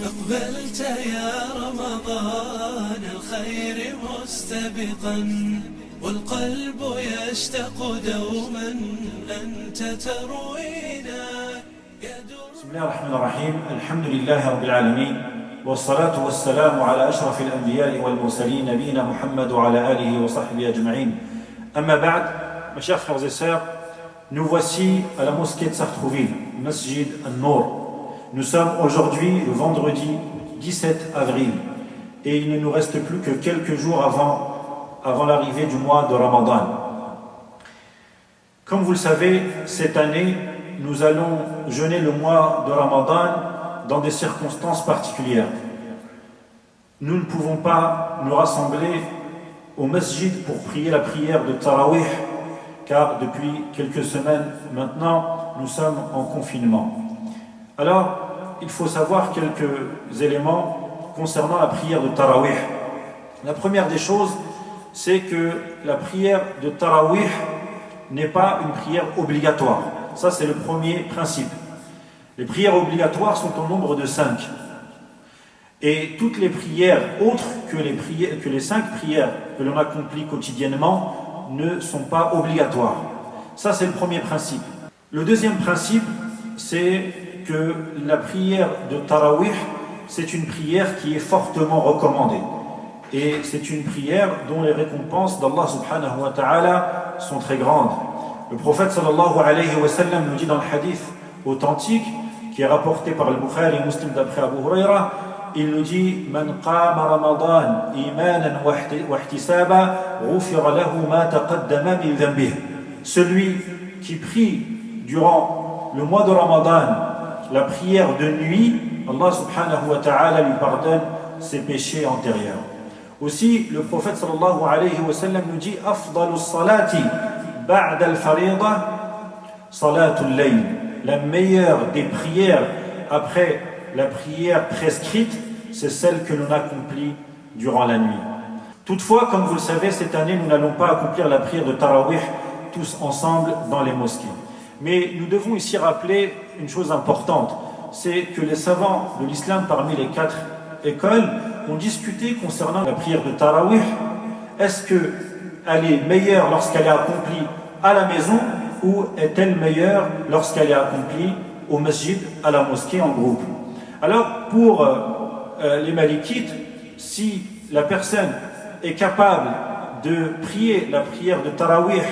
أقبلت يا رمضان الخير مستبقا والقلب يشتاق دوما أنت تروينا. بسم الله الرحمن الرحيم. الحمد لله رب العالمين والصلاة والسلام على أشرف الأنبياء والمرسلين نبينا محمد وعلى آله وصحبه أجمعين. أما بعد, mes chers frères et sœurs, nous voici à la mosquée de Sartrouville, Masjid An-Nour. Nous sommes aujourd'hui le vendredi 17 avril et il ne nous reste plus que quelques jours avant l'arrivée du mois de Ramadan. Comme vous le savez, cette année, nous allons jeûner le mois de Ramadan dans des circonstances particulières. Nous ne pouvons pas nous rassembler au masjid pour prier la prière de Tarawih, car depuis quelques semaines maintenant, nous sommes en confinement. Alors, il faut savoir quelques éléments concernant la prière de Tarawih. La première des choses, c'est que la prière de Tarawih n'est pas une prière obligatoire. Ça, c'est le premier principe. Les prières obligatoires sont au nombre de 5. Et toutes les prières autres que les 5 prières que l'on accomplit quotidiennement ne sont pas obligatoires. Ça, c'est le premier principe. Le deuxième principe, c'est que la prière de Tarawih, c'est une prière qui est fortement recommandée. Et c'est une prière dont les récompenses d'Allah subhanahu wa ta'ala sont très grandes. Le prophète sallallahu alayhi wa sallam nous dit dans le hadith authentique, qui est rapporté par le Bukhari et Muslim d'après Abu Huraira, il nous dit Man qama Ramadan imanan wa ihtisaba ghufira lahu ma taqaddama min dhanbih. Celui qui prie durant le mois de Ramadan la prière de nuit, Allah subhanahu wa ta'ala lui pardonne ses péchés antérieurs. Aussi, le prophète sallallahu alayhi wa sallam nous dit Afdalu salati ba'da al-farida salatul layl. La meilleure des prières après la prière prescrite, c'est celle que l'on accomplit durant la nuit. Toutefois, comme vous le savez, cette année, nous n'allons pas accomplir la prière de Tarawih tous ensemble dans les mosquées. Mais nous devons ici rappeler une chose importante, c'est que les savants de l'islam parmi les 4 écoles ont discuté concernant la prière de Tarawih. Est-ce qu'elle est meilleure lorsqu'elle est accomplie à la maison ou est-elle meilleure lorsqu'elle est accomplie au masjid, à la mosquée en groupe? Alors pour les malikites, si la personne est capable de prier la prière de Tarawih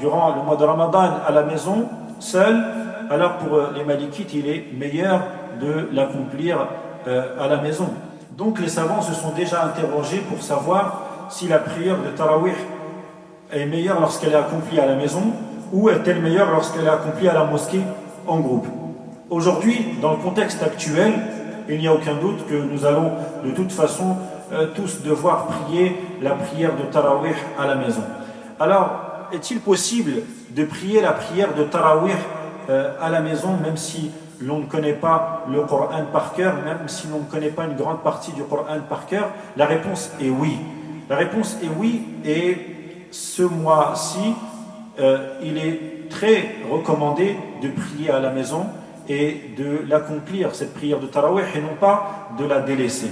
durant le mois de Ramadan à la maison, seul, alors pour les malikites, il est meilleur de l'accomplir à la maison. Donc les savants se sont déjà interrogés pour savoir si la prière de Tarawih est meilleure lorsqu'elle est accomplie à la maison ou est-elle meilleure lorsqu'elle est accomplie à la mosquée en groupe. Aujourd'hui, dans le contexte actuel, il n'y a aucun doute que nous allons de toute façon tous devoir prier la prière de Tarawih à la maison. Alors, est-il possible de prier la prière de Tarawih à la maison, même si l'on ne connaît pas le Coran par cœur, même si l'on ne connaît pas une grande partie du Coran par cœur? La réponse est oui. La réponse est oui, et ce mois-ci, il est très recommandé de prier à la maison et de l'accomplir, cette prière de Tarawih, et non pas de la délaisser.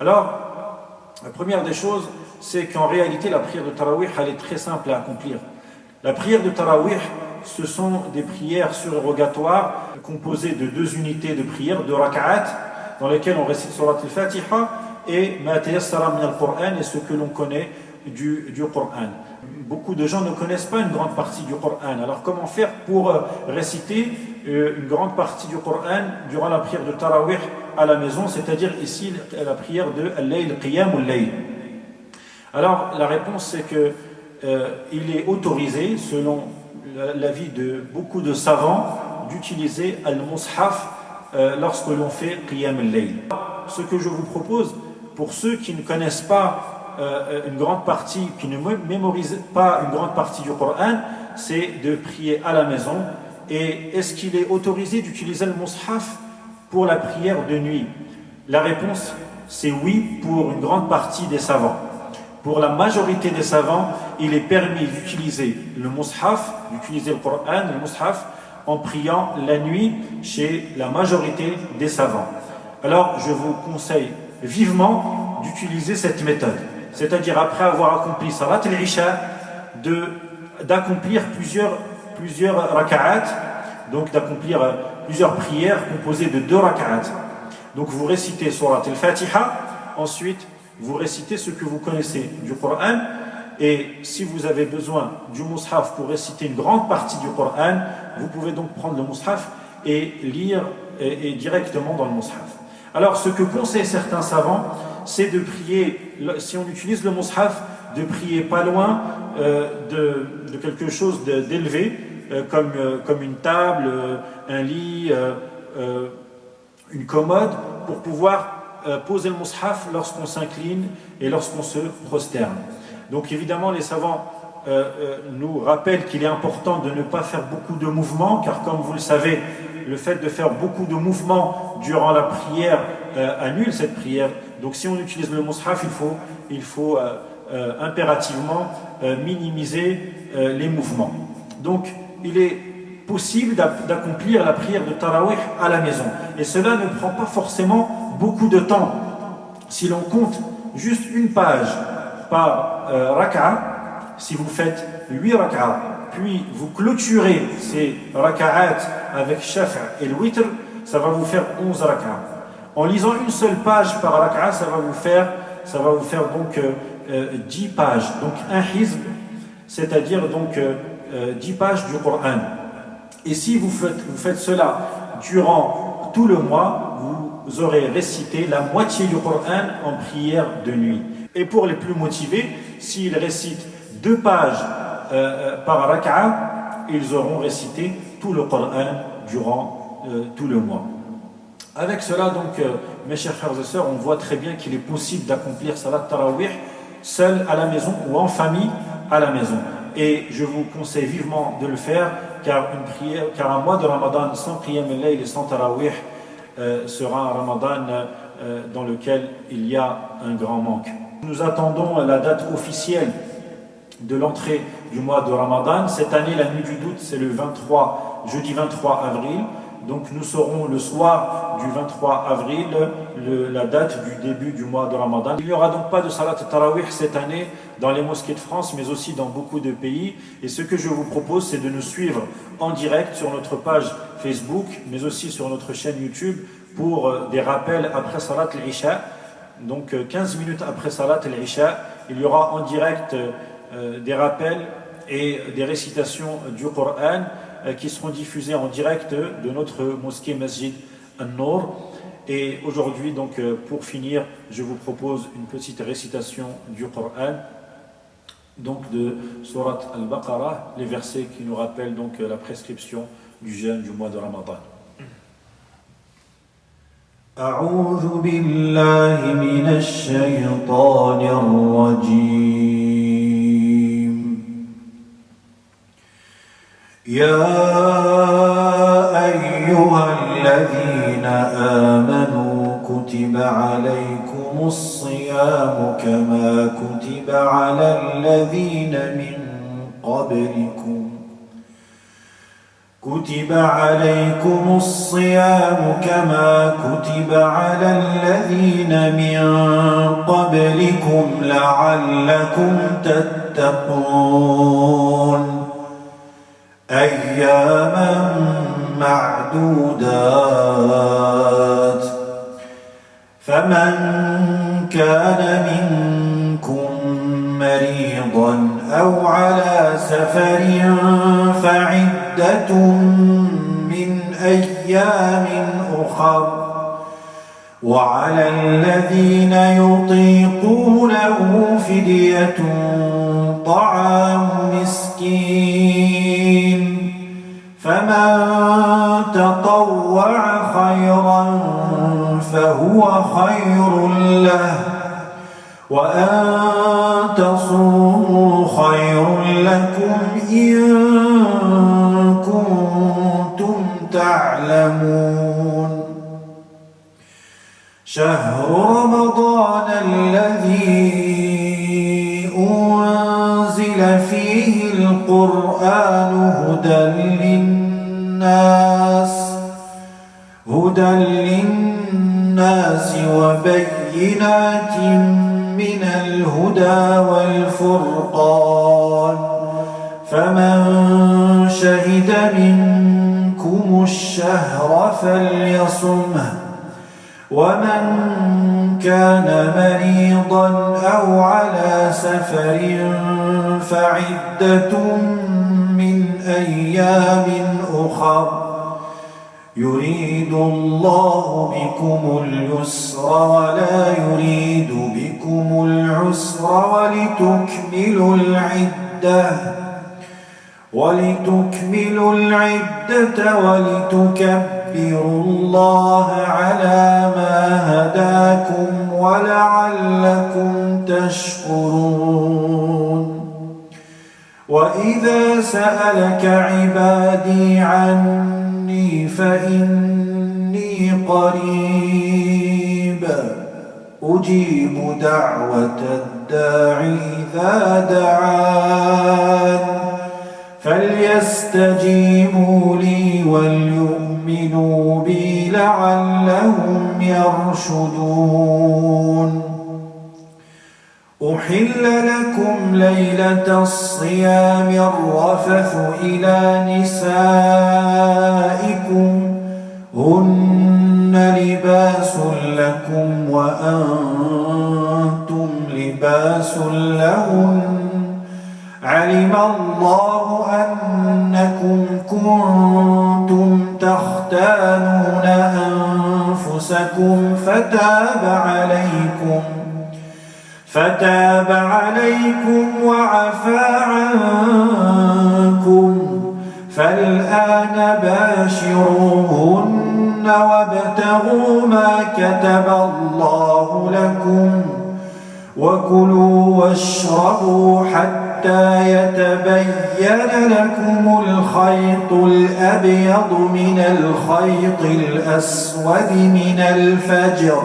Alors, la première des choses, c'est qu'en réalité, la prière de Tarawih, elle est très simple à accomplir. La prière de Tarawih, ce sont des prières surérogatoires composées de 2 unités de prière, de raka'at, dans lesquelles on récite Surat al-Fatiha et Ma tayassara min al-Qur'an, et ce que l'on connaît du Qur'an. Beaucoup de gens ne connaissent pas une grande partie du Qur'an. Alors comment faire pour réciter une grande partie du Qur'an durant la prière de Tarawih à la maison, c'est-à-dire ici la prière de Al-Layl, Qiyam al-Layl? Alors la réponse, c'est que il est autorisé, selon l'avis de beaucoup de savants, d'utiliser al-mushaf lorsque l'on fait Qiyam al-Layl. Ce que je vous propose, pour ceux qui ne connaissent pas une grande partie, qui ne mémorisent pas une grande partie du Coran, c'est de prier à la maison. Et est-ce qu'il est autorisé d'utiliser le mushaf pour la prière de nuit? La réponse, c'est oui, pour une grande partie des savants. Pour la majorité des savants, il est permis d'utiliser le mushaf, d'utiliser le Coran, le mushaf, en priant la nuit chez la majorité des savants. alors je vous conseille vivement d'utiliser cette méthode. C'est-à-dire après avoir accompli Salat al-Isha, d'accomplir plusieurs raka'at, donc d'accomplir plusieurs prières composées de 2 raka'at. Donc vous récitez Surat al-Fatiha, ensuite vous récitez ce que vous connaissez du Coran, et si vous avez besoin du mushaf pour réciter une grande partie du Coran, vous pouvez donc prendre le mushaf et lire et directement dans le mushaf. Alors ce que conseillent certains savants, c'est de prier, si on utilise le mushaf, de prier pas loin de quelque chose d'élevé, comme une table, un lit, une commode, pour pouvoir poser le mushaf lorsqu'on s'incline et lorsqu'on se prosterne. Donc évidemment les savants nous rappellent qu'il est important de ne pas faire beaucoup de mouvements, car comme vous le savez, le fait de faire beaucoup de mouvements durant la prière annule cette prière. Donc si on utilise le mushaf, il faut impérativement minimiser les mouvements. Donc il est possible d'accomplir la prière de Tarawih à la maison. Et cela ne prend pas forcément beaucoup de temps. Si l'on compte juste une page par raka'a, si vous faites 8 raka'a, puis vous clôturez ces raka'at avec Shaf' et le witr, ça va vous faire 11 raka'a. En lisant une seule page par raka'a, ça va vous faire donc 10 pages, donc un hizb, c'est-à-dire donc 10 pages du Coran. Et si vous faites cela durant tout le mois, vous aurez récité la moitié du Coran en prière de nuit. Et pour les plus motivés, s'ils récitent 2 pages par raka'a, ils auront récité tout le Coran durant tout le mois. Avec cela, donc, mes chers frères et sœurs, on voit très bien qu'il est possible d'accomplir Salat Tarawih seul à la maison ou en famille à la maison. Et je vous conseille vivement de le faire, car un mois de Ramadan sans Qiyam al-Layl et sans Tarawih sera un Ramadan dans lequel il y a un grand manque. Nous attendons la date officielle de l'entrée du mois de Ramadan. Cette année, la nuit du doute, c'est le jeudi 23 avril. Donc nous saurons le soir du 23 avril la date du début du mois de Ramadan. Il n'y aura donc pas de Salat Tarawih cette année dans les mosquées de France, mais aussi dans beaucoup de pays. Et ce que je vous propose, c'est de nous suivre en direct sur notre page Facebook, mais aussi sur notre chaîne YouTube pour des rappels après Salat al-Isha. Donc 15 minutes après Salat al-Isha, il y aura en direct des rappels et des récitations du Coran qui seront diffusées en direct de notre mosquée Masjid An-Nour. Et aujourd'hui, donc, pour finir, je vous propose une petite récitation du Coran, donc de Surat Al-Baqarah, les versets qui nous rappellent donc la prescription du jeûne du mois de Ramadan. أعوذ بالله من الشيطان الرجيم يا أيها الذين آمنوا كتب عليكم الصيام كما كتب على الذين من قبلكم كتب عليكم الصيام كما كتب على الذين من قبلكم لعلكم تتقون أياما معدودات فمن كان منكم مريضا أو على سفر فعدة من أيام أخر وعلى الذين يطيقونه فدية طعام مسكين فمن تطوع خيرا فهو خير له وأن تصوموا خير لكم إن كنتم تعلمون شهر رمضان الذي أنزل فيه القرآن هدى للناس الناس وبينات من الهدى والفرقان فمن شهد منكم الشهر فليصمه ومن كان مريضا أو على سفر فعدة من أيام أخر يريد الله بكم اليسر ولا يريد بكم العسر ولتكملوا العدة ولتكبروا الله على ما هداكم ولعلكم تشكرون وإذا سألك عبادي عني فإني قريب أجيب دعوة الداع إذا دعان فليستجيبوا لي وليؤمنوا بي لعلهم يرشدون أحل لكم ليلة الصيام الرفث إلى نسائكم هن لباس لكم وأنتم لباس لهن علم الله أنكم كنتم تختانون أنفسكم فتاب عليكم وعفى عنكم فالآن باشروهن وابتغوا ما كتب الله لكم وكلوا واشربوا حتى يتبين لكم الخيط الأبيض من الخيط الأسود من الفجر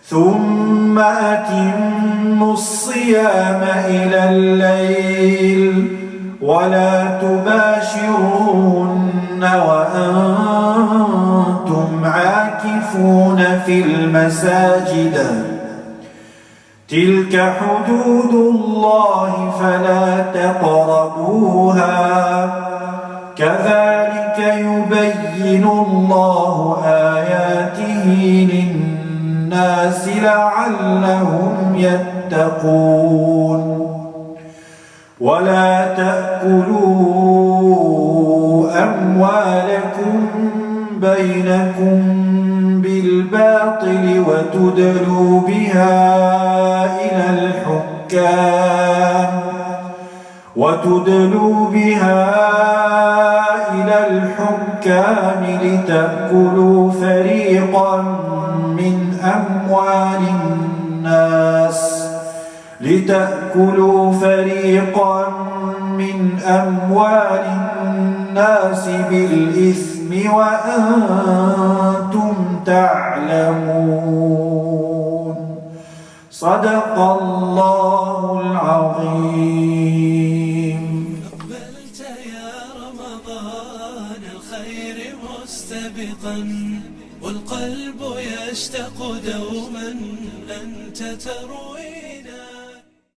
ثم أتموا الصيام إلى الليل ولا تباشرون وأنتم عاكفون في المساجد تلك حدود الله فلا تقربوها كذلك يبين الله آياته للناس لعلهم يتقون ولا تأكلوا أموالكم بينكم بالباطل وتدلوا بها إلى الحكام لتأكلوا فريقا من أموال الناس بالإثم وأنتم تعلمون صدق الله العظيم. أقبلت يا رمضان الخير مستبقا والقلب يشتاق دوما أنت تروي